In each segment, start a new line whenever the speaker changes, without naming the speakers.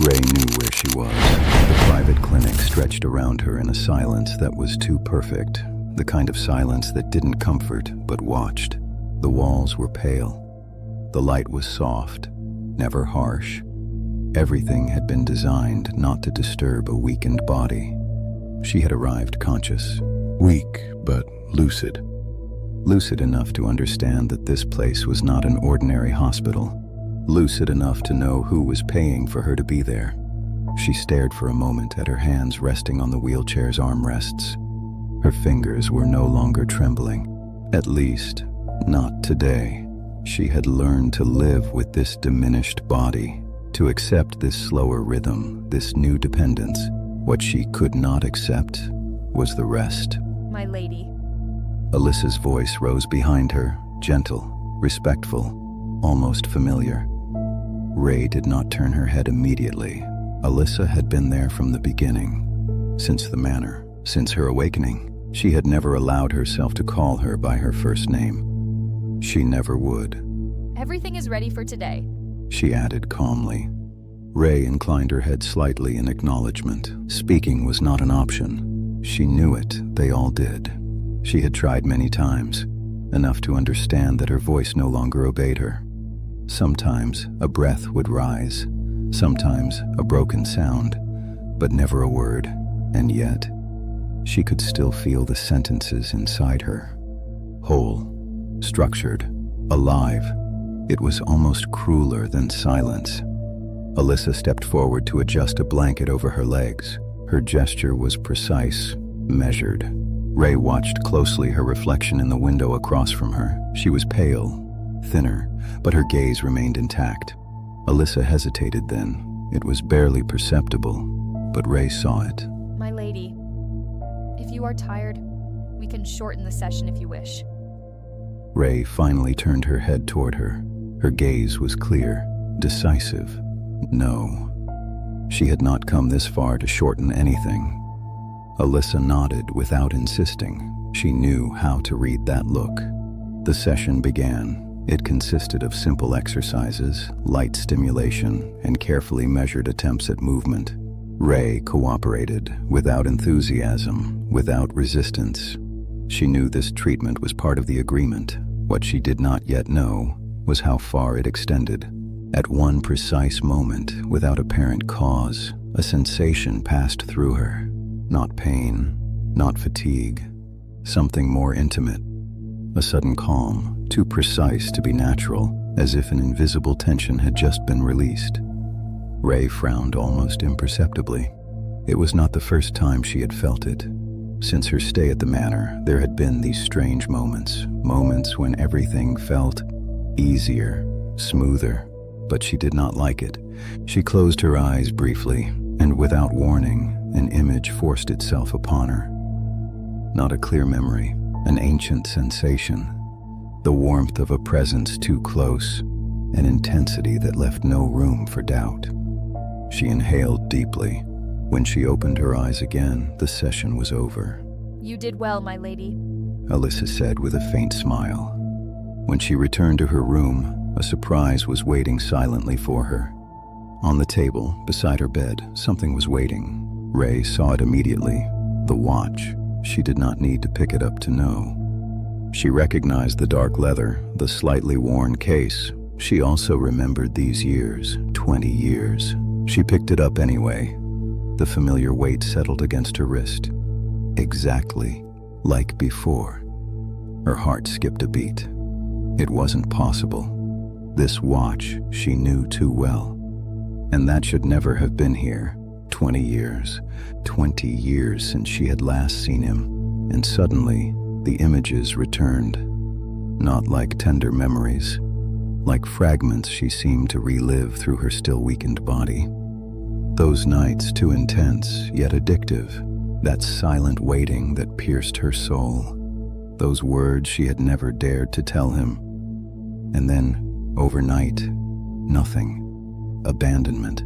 Ray knew where she was. The private clinic stretched around her in a silence that was too perfect, the kind of silence that didn't comfort but watched. The walls were pale. The light was soft, never harsh. Everything had been designed not to disturb a weakened body. She had arrived conscious, weak but lucid. Lucid enough to understand that this place was not an ordinary hospital. Lucid enough to know who was paying for her to be there. She stared for a moment at her hands resting on the wheelchair's armrests. Her fingers were no longer trembling. At least, not today. She had learned to live with this diminished body, to accept this slower rhythm, this new dependence. What she could not accept was the rest.
My lady.
Alyssa's voice rose behind her, gentle, respectful, almost familiar. Ray did not turn her head immediately. Alyssa had been there from the beginning, since the manor, since her awakening. She had never allowed herself to call her by her first name. She never would.
Everything is ready for today,
she added calmly. Ray inclined her head slightly in acknowledgement. Speaking was not an option. She knew it, they all did. She had tried many times, enough to understand that her voice no longer obeyed her. Sometimes a breath would rise, sometimes a broken sound, but never a word, and yet she could still feel the sentences inside her. Whole, structured, alive. It was almost crueler than silence. Alyssa stepped forward to adjust a blanket over her legs. Her gesture was precise, measured. Ray watched closely her reflection in the window across from her. She was pale, thinner, but her gaze remained intact. Alyssa hesitated then. It was barely perceptible, but Ray saw it.
my lady. If you are tired, we can shorten the session if you wish.
Ray finally turned her head toward her. Her gaze was clear, decisive. No. She had not come this far to shorten anything. Alyssa nodded without insisting. She knew how to read that look. The session began. It consisted of simple exercises, light stimulation, and carefully measured attempts at movement. Ray cooperated, without enthusiasm, without resistance. She knew this treatment was part of the agreement. What she did not yet know was how far it extended. At one precise moment, without apparent cause, a sensation passed through her. Not pain, not fatigue, something more intimate. A sudden calm, too precise to be natural, as if an invisible tension had just been released. Ray frowned almost imperceptibly. It was not the first time she had felt it. Since her stay at the manor, there had been these strange moments when everything felt easier, smoother, but she did not like it. She closed her eyes briefly, and without warning, an image forced itself upon her. Not a clear memory, an ancient sensation, the warmth of a presence too close, an intensity that left no room for doubt. She inhaled deeply. When she opened her eyes again, the session was over.
You did well, my lady.
Alyssa said with a faint smile. When she returned to her room, a surprise was waiting silently for her. On the table, beside her bed, something was waiting. Ray saw it immediately. The watch. She did not need to pick it up to know. She recognized the dark leather, the slightly worn case. She also remembered these years, 20 years. She picked it up anyway. The familiar weight settled against her wrist. Exactly like before. Her heart skipped a beat. It wasn't possible. This watch she knew too well. And that should never have been here. 20 years. 20 years since she had last seen him. And suddenly, the images returned. Not like tender memories. Like fragments she seemed to relive through her still weakened body. Those nights too intense, yet addictive. That silent waiting that pierced her soul. Those words she had never dared to tell him. And then, overnight, nothing. Abandonment.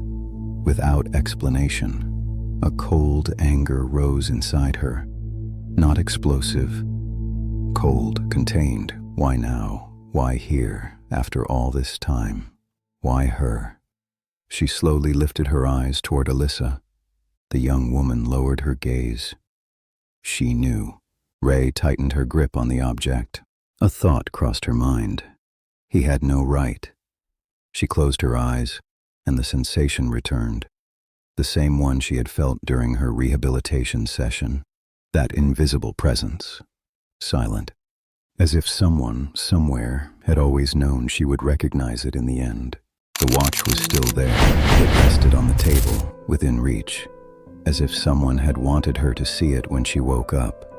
Without explanation. A cold anger rose inside her. Not explosive. Cold, contained. Why now? Why here, after all this time? Why her? She slowly lifted her eyes toward Alyssa. The young woman lowered her gaze. She knew. Ray tightened her grip on the object. A thought crossed her mind. He had no right. She closed her eyes, and the sensation returned. The same one she had felt during her rehabilitation session. That invisible presence. Silent. As if someone, somewhere, had always known she would recognize it in the end. The watch was still there. It rested on the table, within reach. As if someone had wanted her to see it when she woke up.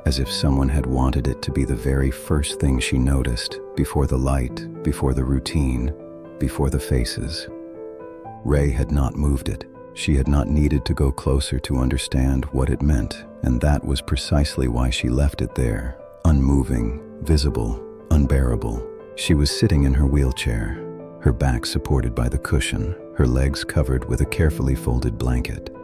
As if someone had wanted it to be the very first thing she noticed, before the light, before the routine, before the faces. Ray had not moved it. She had not needed to go closer to understand what it meant, and that was precisely why she left it there, unmoving, visible, unbearable. She was sitting in her wheelchair, her back supported by the cushion, her legs covered with a carefully folded blanket.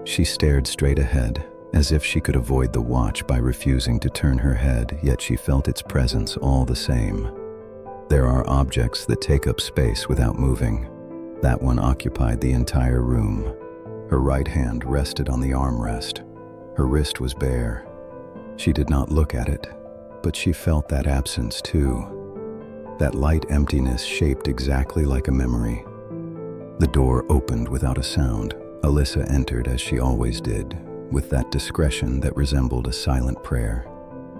She stared straight ahead, as if she could avoid the watch by refusing to turn her head, yet she felt its presence all the same. There are objects that take up space without moving. That one occupied the entire room. Her right hand rested on the armrest. Her wrist was bare. She did not look at it, but she felt that absence too. That light emptiness shaped exactly like a memory. The door opened without a sound. Alyssa entered as she always did, with that discretion that resembled a silent prayer.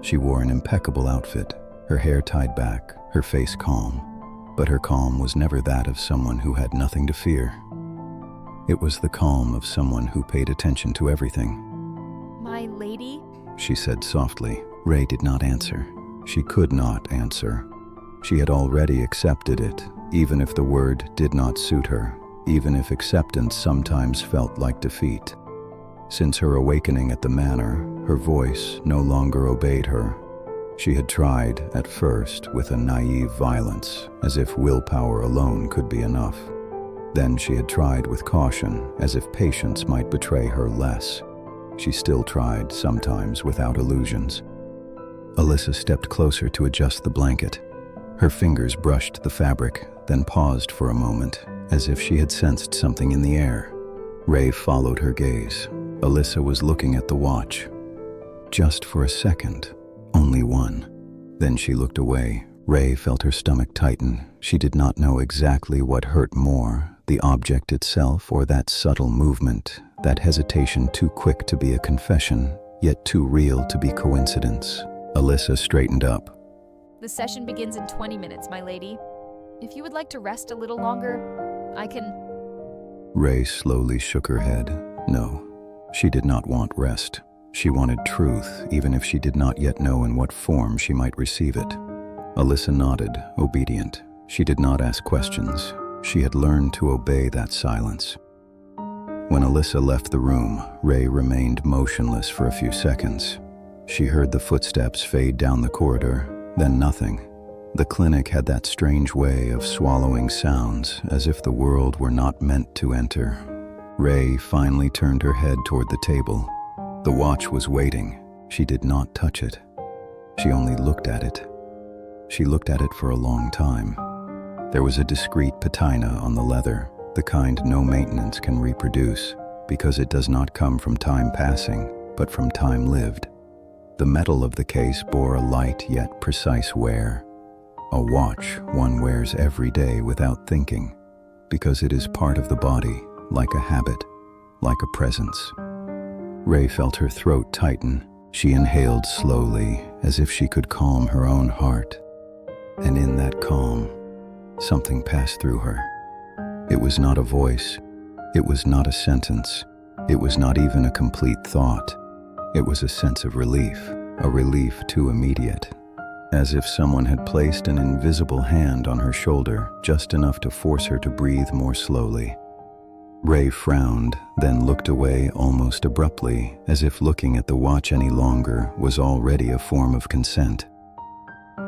She wore an impeccable outfit, her hair tied back, her face calm. But her calm was never that of someone who had nothing to fear. It was the calm of someone who paid attention to everything.
My lady?
She said softly. Ray did not answer. She could not answer. She had already accepted it, even if the word did not suit her, even if acceptance sometimes felt like defeat. Since her awakening at the manor, her voice no longer obeyed her. She had tried, at first, with a naive violence, as if willpower alone could be enough. Then she had tried with caution, as if patience might betray her less. She still tried, sometimes without illusions. Alyssa stepped closer to adjust the blanket. Her fingers brushed the fabric, then paused for a moment, as if she had sensed something in the air. Ray followed her gaze. Alyssa was looking at the watch. Just for a second. Only one. Then she looked away. Ray felt her stomach tighten. She did not know exactly what hurt more, the object itself or that subtle movement, that hesitation too quick to be a confession, yet too real to be coincidence. Alyssa straightened up.
The session begins in 20 minutes, my lady. If you would like to rest a little longer, I can...
Ray slowly shook her head. No, she did not want rest. She wanted truth, even if she did not yet know in what form she might receive it. Alyssa nodded, obedient. She did not ask questions. She had learned to obey that silence. When Alyssa left the room, Ray remained motionless for a few seconds. She heard the footsteps fade down the corridor, then nothing. The clinic had that strange way of swallowing sounds, as if the world were not meant to enter. Ray finally turned her head toward the table. The watch was waiting. She did not touch it. She only looked at it. She looked at it for a long time. There was a discreet patina on the leather, the kind no maintenance can reproduce, because it does not come from time passing, but from time lived. The metal of the case bore a light yet precise wear. A watch one wears every day without thinking, because it is part of the body, like a habit, like a presence. Ray felt her throat tighten. She inhaled slowly, as if she could calm her own heart. And in that calm, something passed through her. It was not a voice. It was not a sentence. It was not even a complete thought. It was a sense of relief, a relief too immediate. As if someone had placed an invisible hand on her shoulder, just enough to force her to breathe more slowly. Ray frowned, then looked away almost abruptly, as if looking at the watch any longer was already a form of consent.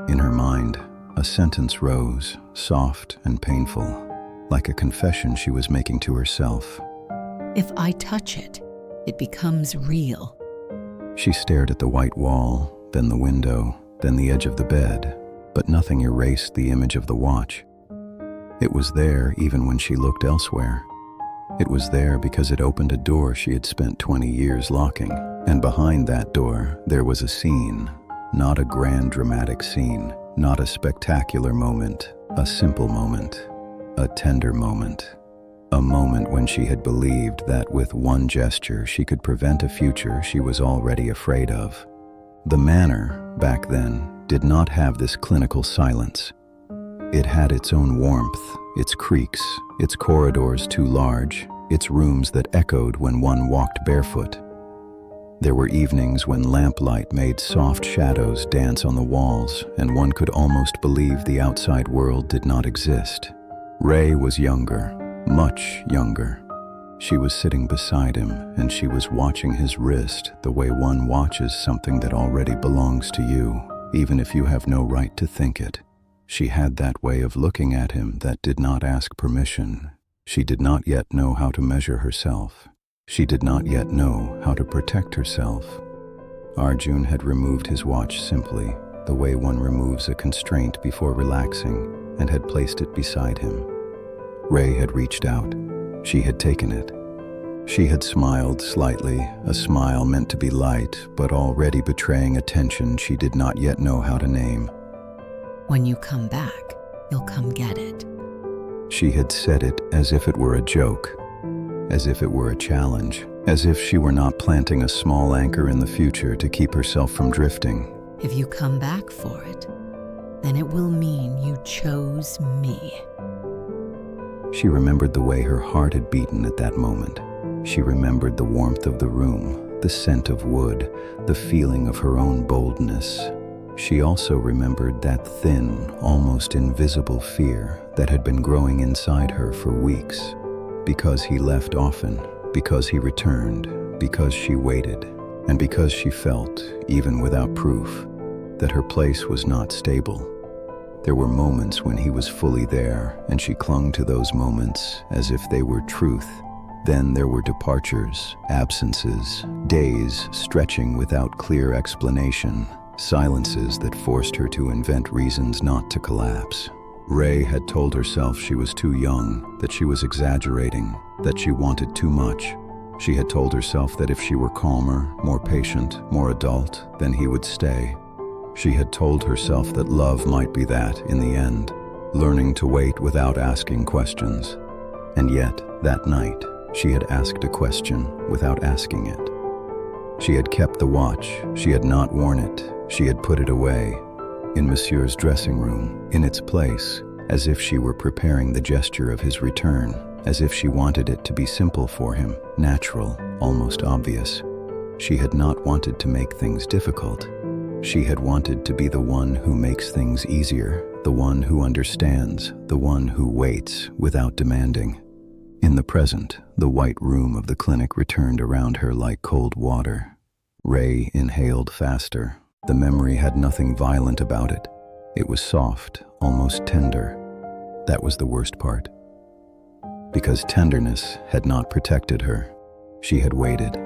In her mind, a sentence rose, soft and painful, like a confession she was making to herself.
If I touch it, it becomes real.
She stared at the white wall, then the window, then the edge of the bed, but nothing erased the image of the watch. It was there even when she looked elsewhere. It was there because it opened a door she had spent 20 years locking. And behind that door, there was a scene. Not a grand dramatic scene, not a spectacular moment, a simple moment, a tender moment. A moment when she had believed that with one gesture she could prevent a future she was already afraid of. The manor, back then, did not have this clinical silence. It had its own warmth, its creaks, its corridors too large, its rooms that echoed when one walked barefoot. There were evenings when lamplight made soft shadows dance on the walls, and one could almost believe the outside world did not exist. Ray was younger, much younger. She was sitting beside him, and she was watching his wrist the way one watches something that already belongs to you, even if you have no right to think it. She had that way of looking at him that did not ask permission. She did not yet know how to measure herself. She did not yet know how to protect herself. Arjun had removed his watch simply, the way one removes a constraint before relaxing, and had placed it beside him. Ray had reached out. She had taken it. She had smiled slightly, a smile meant to be light, but already betraying a tension she did not yet know how to name.
When you come back, you'll come get it.
She had said it as if it were a joke, as if it were a challenge, as if she were not planting a small anchor in the future to keep herself from drifting.
If you come back for it, then it will mean you chose me.
She remembered the way her heart had beaten at that moment. She remembered the warmth of the room, the scent of wood, the feeling of her own boldness. She also remembered that thin, almost invisible fear that had been growing inside her for weeks. Because he left often, because he returned, because she waited, and because she felt, even without proof, that her place was not stable. There were moments when he was fully there, and she clung to those moments as if they were truth. Then there were departures, absences, days stretching without clear explanation, silences that forced her to invent reasons not to collapse. Ray had told herself she was too young, that she was exaggerating, that she wanted too much. She had told herself that if she were calmer, more patient, more adult, then he would stay. She had told herself that love might be that in the end, learning to wait without asking questions. And yet, that night, she had asked a question without asking it. She had kept the watch, she had not worn it, she had put it away, in Monsieur's dressing room, in its place, as if she were preparing the gesture of his return, as if she wanted it to be simple for him, natural, almost obvious. She had not wanted to make things difficult. She had wanted to be the one who makes things easier, the one who understands, the one who waits without demanding. In the present, the white room of the clinic returned around her like cold water. Ray inhaled faster. The memory had nothing violent about it. It was soft, almost tender. That was the worst part. Because tenderness had not protected her. She had waited.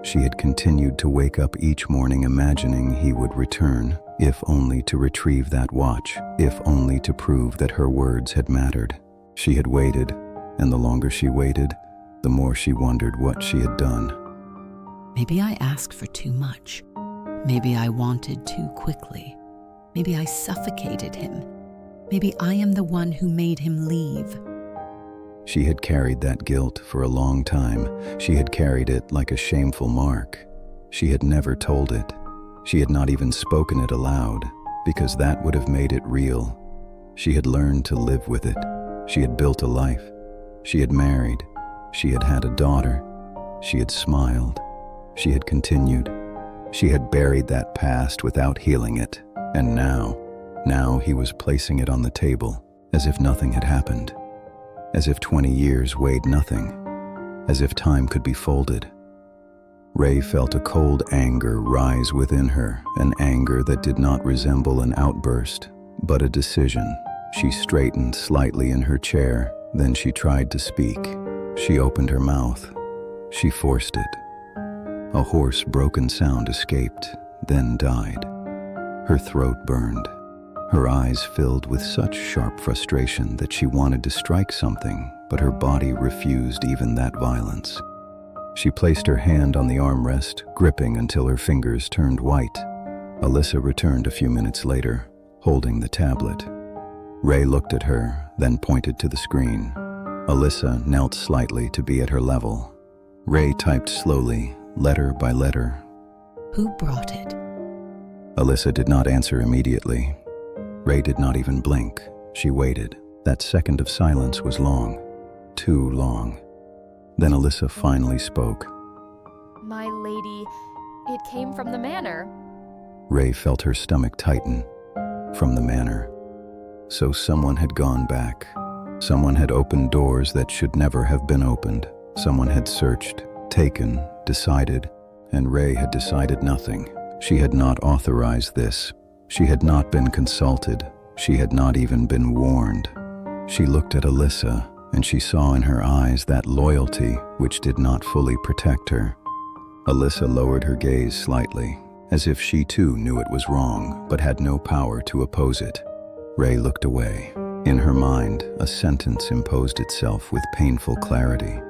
She had continued to wake up each morning imagining he would return, if only to retrieve that watch, if only to prove that her words had mattered. She had waited, and the longer she waited, the more she wondered what she had done.
Maybe I asked for too much. Maybe I wanted too quickly. Maybe I suffocated him. Maybe I am the one who made him leave.
She had carried that guilt for a long time. She had carried it like a shameful mark. She had never told it. She had not even spoken it aloud, because that would have made it real. She had learned to live with it. She had built a life. She had married. She had had a daughter. She had smiled. She had continued. She had buried that past without healing it. And now he was placing it on the table, as if nothing had happened. As if 20 years weighed nothing. As if time could be folded. Ray felt a cold anger rise within her, an anger that did not resemble an outburst, but a decision. She straightened slightly in her chair, then she tried to speak. She opened her mouth. She forced it. A hoarse, broken sound escaped, then died. Her throat burned. Her eyes filled with such sharp frustration that she wanted to strike something, but her body refused even that violence. She placed her hand on the armrest, gripping until her fingers turned white. Alyssa returned a few minutes later, holding the tablet. Ray looked at her, then pointed to the screen. Alyssa knelt slightly to be at her level. Ray typed slowly, letter by letter.
Who brought it?
Alyssa did not answer immediately. Ray did not even blink. She waited. That second of silence was long. Too long. Then Alyssa finally spoke.
My lady, it came from the manor.
Ray felt her stomach tighten. From the manor. So someone had gone back. Someone had opened doors that should never have been opened. Someone had searched, taken, decided, and Ray had decided nothing. She had not authorized this. She had not been consulted. She had not even been warned. She looked at Alyssa, and she saw in her eyes that loyalty which did not fully protect her. Alyssa lowered her gaze slightly, as if she too knew it was wrong, but had no power to oppose it. Ray looked away. In her mind, a sentence imposed itself with painful clarity.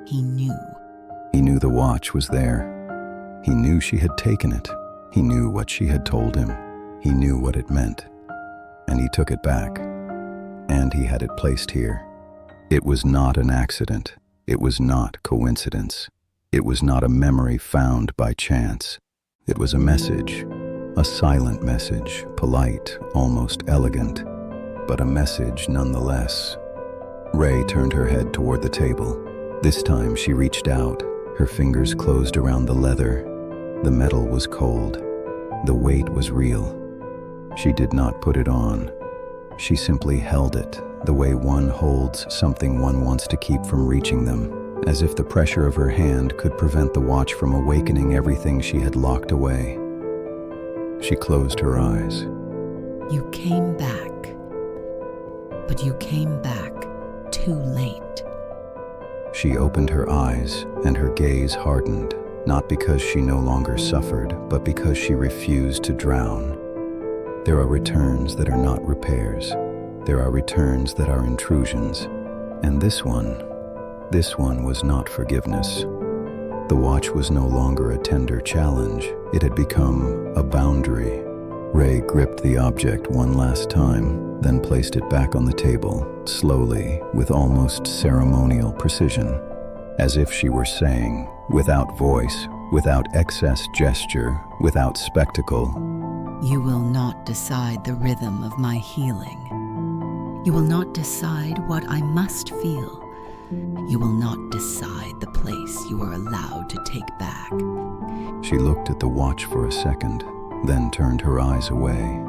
He knew.
He knew the watch was there. He knew she had taken it. He knew what she had told him. He knew what it meant. And he took it back. And he had it placed here. It was not an accident. It was not coincidence. It was not a memory found by chance. It was a message, a silent message, polite, almost elegant, but a message nonetheless. Ray turned her head toward the table. This time she reached out. Her fingers closed around the leather. The metal was cold. The weight was real. She did not put it on. She simply held it, the way one holds something one wants to keep from reaching them, as if the pressure of her hand could prevent the watch from awakening everything she had locked away. She closed her eyes.
You came back. But you came back too late.
She opened her eyes, and her gaze hardened, not because she no longer suffered, but because she refused to drown. There are returns that are not repairs. There are returns that are intrusions. And this one was not forgiveness. The watch was no longer a tender challenge. It had become a boundary. Ray gripped the object one last time, then placed it back on the table, slowly, with almost ceremonial precision, as if she were saying, without voice, without excess gesture, without spectacle,
You will not decide the rhythm of my healing. You will not decide what I must feel. You will not decide the place you are allowed to take back.
She looked at the watch for a second, then turned her eyes away.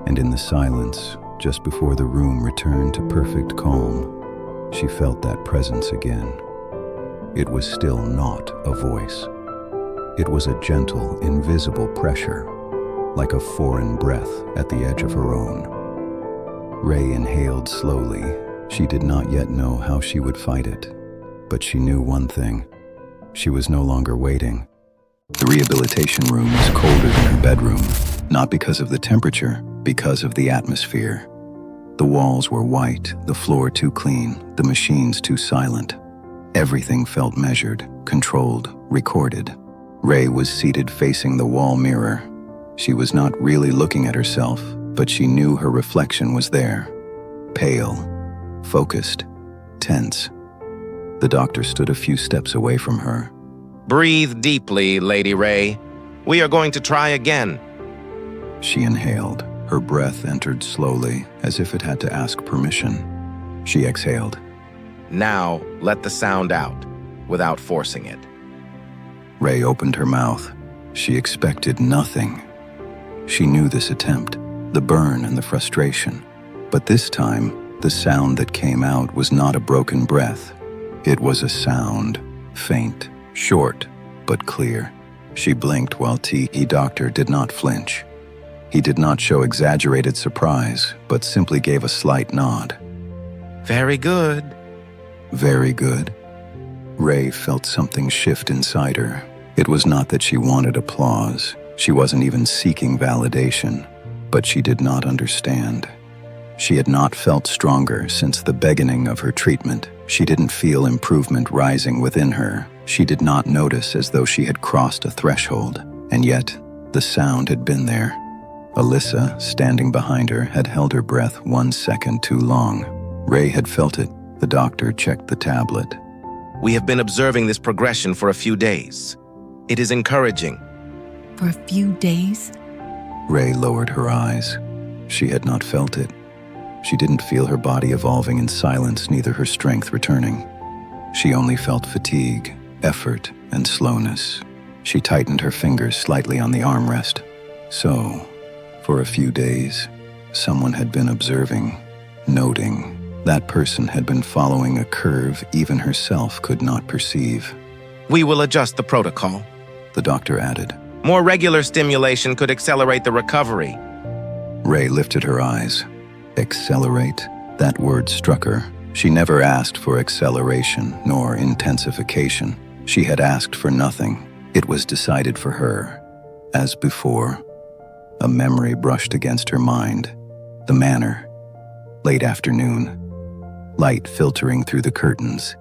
And in the silence, just before the room returned to perfect calm, she felt that presence again. It was still not a voice. It was a gentle, invisible pressure, like a foreign breath at the edge of her own. Ray inhaled slowly. She did not yet know how she would fight it, but she knew one thing. She was no longer waiting. The rehabilitation room was colder than her bedroom, not because of the temperature, because of the atmosphere. The walls were white, the floor too clean, the machines too silent. Everything felt measured, controlled, recorded. Ray was seated facing the wall mirror. She was not really looking at herself, but she knew her reflection was there. Pale, focused, tense. The doctor stood a few steps away from her.
Breathe deeply, Lady Ray. We are going to try again.
She inhaled. Her breath entered slowly, as if it had to ask permission. She exhaled.
Now, let the sound out, without forcing it.
Ray opened her mouth. She expected nothing. She knew this attempt, the burn and the frustration. But this time, the sound that came out was not a broken breath. It was a sound, faint, short, but clear. She blinked while the doctor did not flinch. He did not show exaggerated surprise, but simply gave a slight nod.
Very good.
Very good. Ray felt something shift inside her. It was not that she wanted applause. She wasn't even seeking validation. but she did not understand. She had not felt stronger since the beginning of her treatment. She didn't feel improvement rising within her. She did not notice as though she had crossed a threshold, and yet the sound had been there. Alyssa, standing behind her, had held her breath 1 second too long. Ray had felt it. The doctor checked the tablet.
We have been observing this progression for a few days. It is encouraging.
For a few days?
Ray lowered her eyes. She had not felt it. She didn't feel her body evolving in silence, neither her strength returning. She only felt fatigue, effort, and slowness. She tightened her fingers slightly on the armrest. So, for a few days, someone had been observing, noting. That person had been following a curve even herself could not perceive.
We will adjust the protocol.
The doctor added.
More regular stimulation could accelerate the recovery.
Ray lifted her eyes. Accelerate? That word struck her. She never asked for acceleration nor intensification. She had asked for nothing. It was decided for her. As before, a memory brushed against her mind. The manor. Late afternoon. Light filtering through the curtains.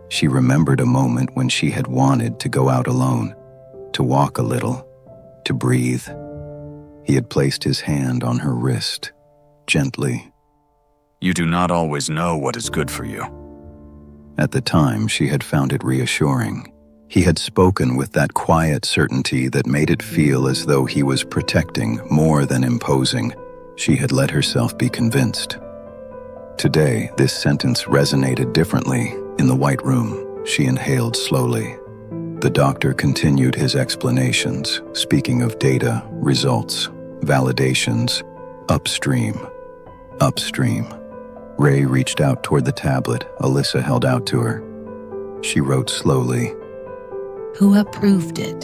She remembered a moment when she had wanted to go out alone, to walk a little, to breathe. He had placed his hand on her wrist, gently.
You do not always know what is good for you.
At the time, she had found it reassuring. He had spoken with that quiet certainty that made it feel as though he was protecting more than imposing. She had let herself be convinced. Today, this sentence resonated differently. In the white room, she inhaled slowly. The doctor continued his explanations, speaking of data, results, validations, upstream. Upstream. Ray reached out toward the tablet Alyssa held out to her. She wrote slowly.
Who approved it?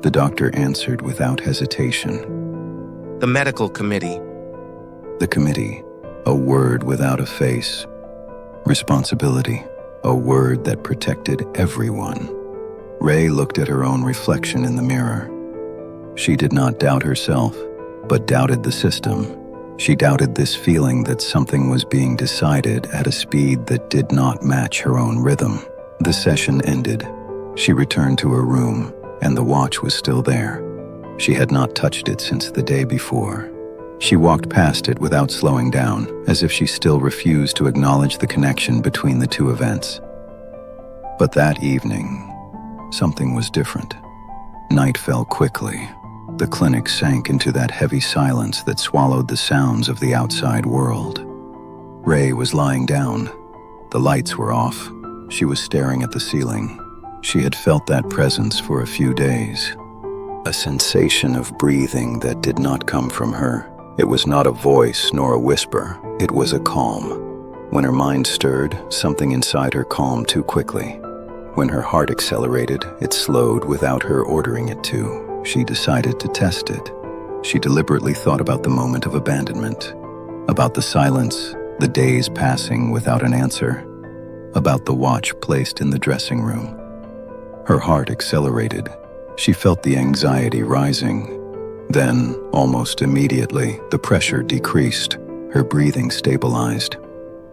The doctor answered without hesitation.
The medical committee.
The committee. A word without a face. Responsibility. A word that protected everyone. Ray looked at her own reflection in the mirror. She did not doubt herself, but doubted the system. She doubted this feeling that something was being decided at a speed that did not match her own rhythm. The session ended. She returned to her room, and the watch was still there. She had not touched it since the day before. She walked past it without slowing down, as if she still refused to acknowledge the connection between the two events. But that evening, something was different. Night fell quickly. The clinic sank into that heavy silence that swallowed the sounds of the outside world. Ray was lying down. The lights were off. She was staring at the ceiling. She had felt that presence for a few days. A sensation of breathing that did not come from her. It was not a voice nor a whisper. It was a calm. When her mind stirred, something inside her calmed too quickly. When her heart accelerated, it slowed without her ordering it to. She decided to test it. She deliberately thought about the moment of abandonment, about the silence, the days passing without an answer, about the watch placed in the dressing room. Her heart accelerated. She felt the anxiety rising. Then, almost immediately, the pressure decreased. Her breathing stabilized.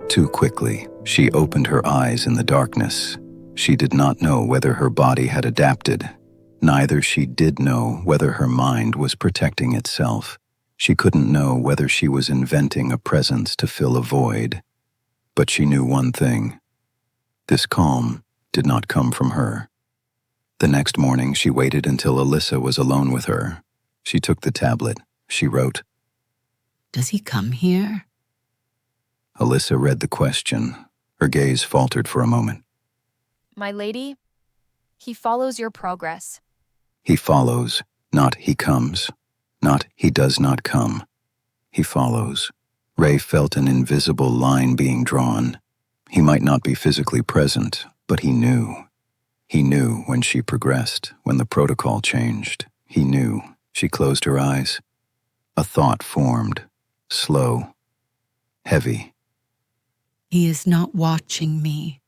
Too quickly, she opened her eyes in the darkness. She did not know whether her body had adapted. Neither she did know whether her mind was protecting itself. She couldn't know whether she was inventing a presence to fill a void. But she knew one thing. This calm did not come from her. The next morning, she waited until Alyssa was alone with her. She took the tablet. She wrote,
Does he come here?
Alyssa read the question. Her gaze faltered for a moment.
My lady, he follows your progress.
He follows, not he comes, not he does not come. He follows. Ray felt an invisible line being drawn. He might not be physically present, but he knew. He knew when she progressed, when the protocol changed. He knew. She closed her eyes. A thought formed, slow, heavy.
He is not watching me.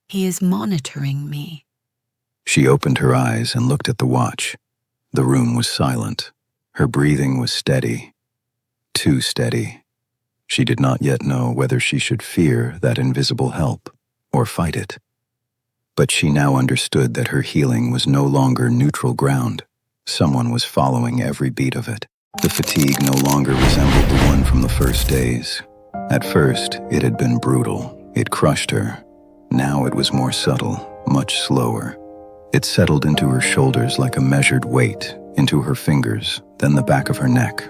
He is monitoring me.
She opened her eyes and looked at the watch. The room was silent. Her breathing was steady. too steady. She did not yet know whether she should fear that invisible help or fight it. But she now understood that her healing was no longer neutral ground. Someone was following every beat of it. The fatigue no longer resembled the one from the first days. At first, it had been brutal. It crushed her. Now it was more subtle, much slower. It settled into her shoulders like a measured weight, into her fingers, then the back of her neck.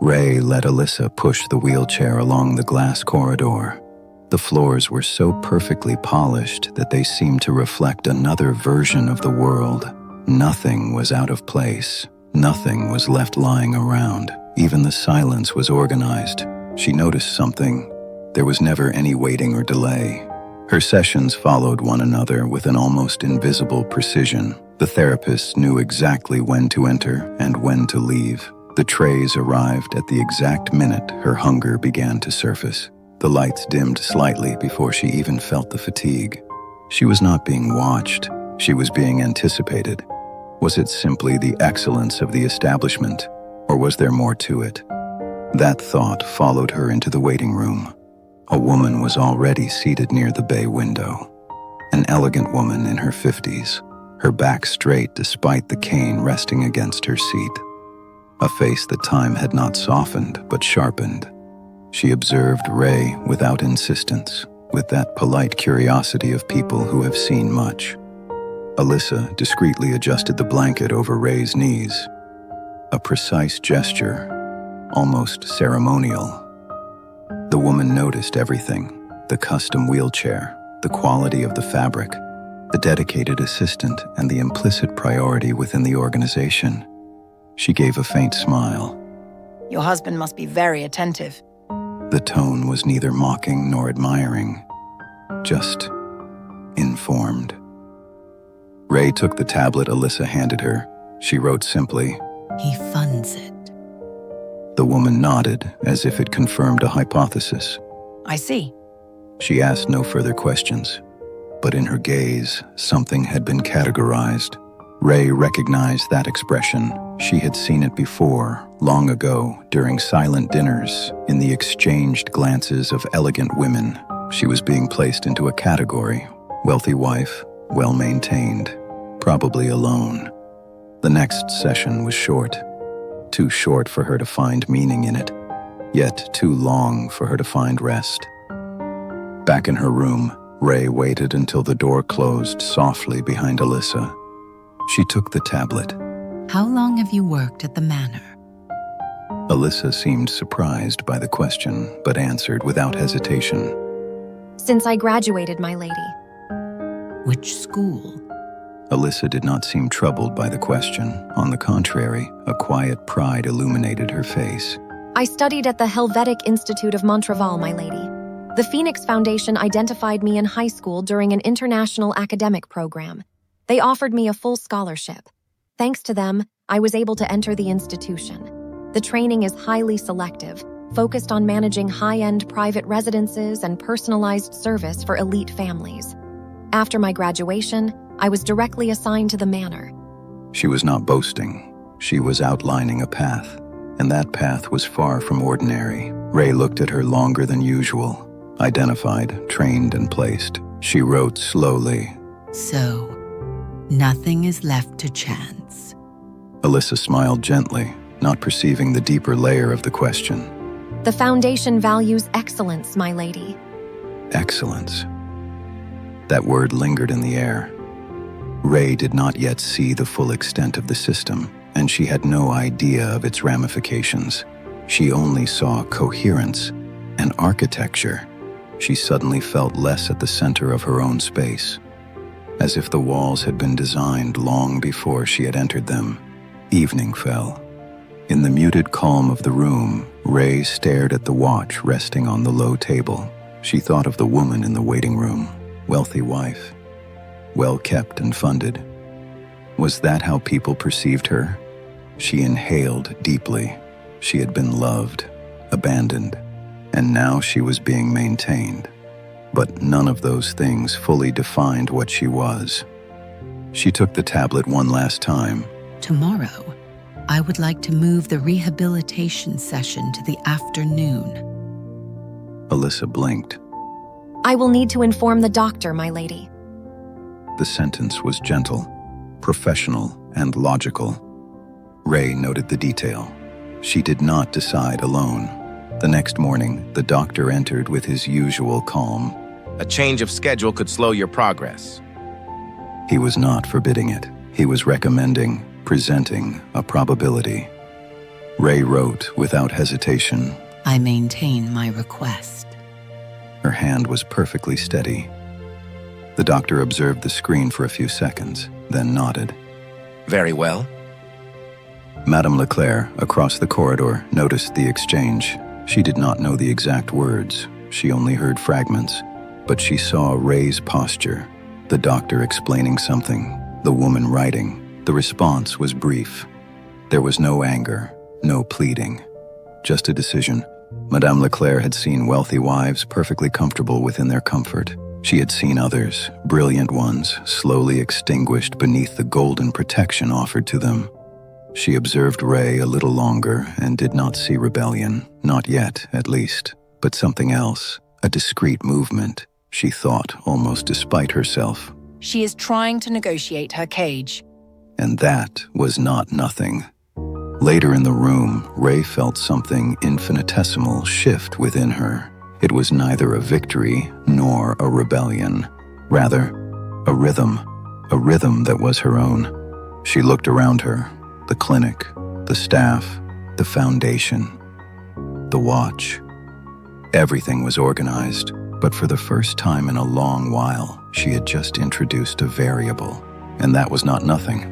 Ray let Alyssa push the wheelchair along the glass corridor. The floors were so perfectly polished that they seemed to reflect another version of the world. Nothing was out of place. Nothing was left lying around. Even the silence was organized. She noticed something. There was never any waiting or delay. Her sessions followed one another with an almost invisible precision. The therapists knew exactly when to enter and when to leave. The trays arrived at the exact minute her hunger began to surface. The lights dimmed slightly before she even felt the fatigue. She was not being watched. She was being anticipated. Was it simply the excellence of the establishment, or was there more to it? That thought followed her into the waiting room. A woman was already seated near the bay window. An elegant woman in her 50s, her back straight despite the cane resting against her seat. A face that time had not softened but sharpened. She observed Ray without insistence, with that polite curiosity of people who have seen much. Alyssa discreetly adjusted the blanket over Ray's knees. A precise gesture, almost ceremonial. The woman noticed everything: the custom wheelchair, the quality of the fabric, the dedicated assistant, and the implicit priority within the organization. She gave a faint smile.
Your husband must be very attentive.
The tone was neither mocking nor admiring, just informed. Ray took the tablet Alyssa handed her. She wrote simply,
He funds it.
The woman nodded, as if it confirmed a hypothesis.
I see.
She asked no further questions, but in her gaze, something had been categorized. Ray recognized that expression. She had seen it before, long ago, during silent dinners, in the exchanged glances of elegant women. She was being placed into a category: wealthy wife, well-maintained, probably alone. The next session was short. Too short for her to find meaning in it, yet too long for her to find rest. Back in her room, Ray waited until the door closed softly behind Alyssa. She took the tablet.
How long have you worked at the manor?
Alyssa seemed surprised by the question, but answered without hesitation.
Since I graduated, my lady.
Which school?
Alyssa did not seem troubled by the question. On the contrary, a quiet pride illuminated her face.
I studied at the Helvetic Institute of Montreval, my lady. The Phoenix Foundation identified me in high school during an international academic program. They offered me a full scholarship. Thanks to them, I was able to enter the institution. The training is highly selective, focused on managing high-end private residences and personalized service for elite families. After my graduation, I was directly assigned to the manor.
She was not boasting. She was outlining a path, and that path was far from ordinary. Ray looked at her longer than usual, identified, trained, and placed. She wrote slowly.
So, nothing is left to chance.
Alyssa smiled gently, not perceiving the deeper layer of the question.
The foundation values excellence, my lady.
Excellence. That word lingered in the air. Ray did not yet see the full extent of the system, and she had no idea of its ramifications. She only saw coherence and architecture. She suddenly felt less at the center of her own space, as if the walls had been designed long before she had entered them. Evening fell. In the muted calm of the room, Ray stared at the watch resting on the low table. She thought of the woman in the waiting room, wealthy wife, well-kept and funded. Was that how people perceived her? She inhaled deeply. She had been loved, abandoned, and now she was being maintained. But none of those things fully defined what she was. She took the tablet one last time.
Tomorrow, I would like to move the rehabilitation session to the afternoon.
Alyssa blinked.
I will need to inform the doctor, my lady.
The sentence was gentle, professional, and logical. Ray noted the detail. She did not decide alone. The next morning, the doctor entered with his usual calm.
A change of schedule could slow your progress.
He was not forbidding it. He was recommending, presenting a probability. Ray wrote without hesitation.
I maintain my request.
Her hand was perfectly steady. The doctor observed the screen for a few seconds, then nodded.
Very well.
Madame Leclerc, across the corridor, noticed the exchange. She did not know the exact words. She only heard fragments. But she saw Ray's posture, the doctor explaining something, the woman writing. The response was brief. There was no anger, no pleading, just a decision. Madame Leclerc had seen wealthy wives perfectly comfortable within their comfort. She had seen others, brilliant ones, slowly extinguished beneath the golden protection offered to them. She observed Ray a little longer and did not see rebellion, not yet, at least, but something else, a discreet movement, she thought, almost despite herself.
She is trying to negotiate her cage.
And that was not nothing. Later in the room, Ray felt something infinitesimal shift within her. It was neither a victory nor a rebellion. Rather, a rhythm that was her own. She looked around her, the clinic, the staff, the foundation, the watch. Everything was organized, but for the first time in a long while, she had just introduced a variable, and that was not nothing.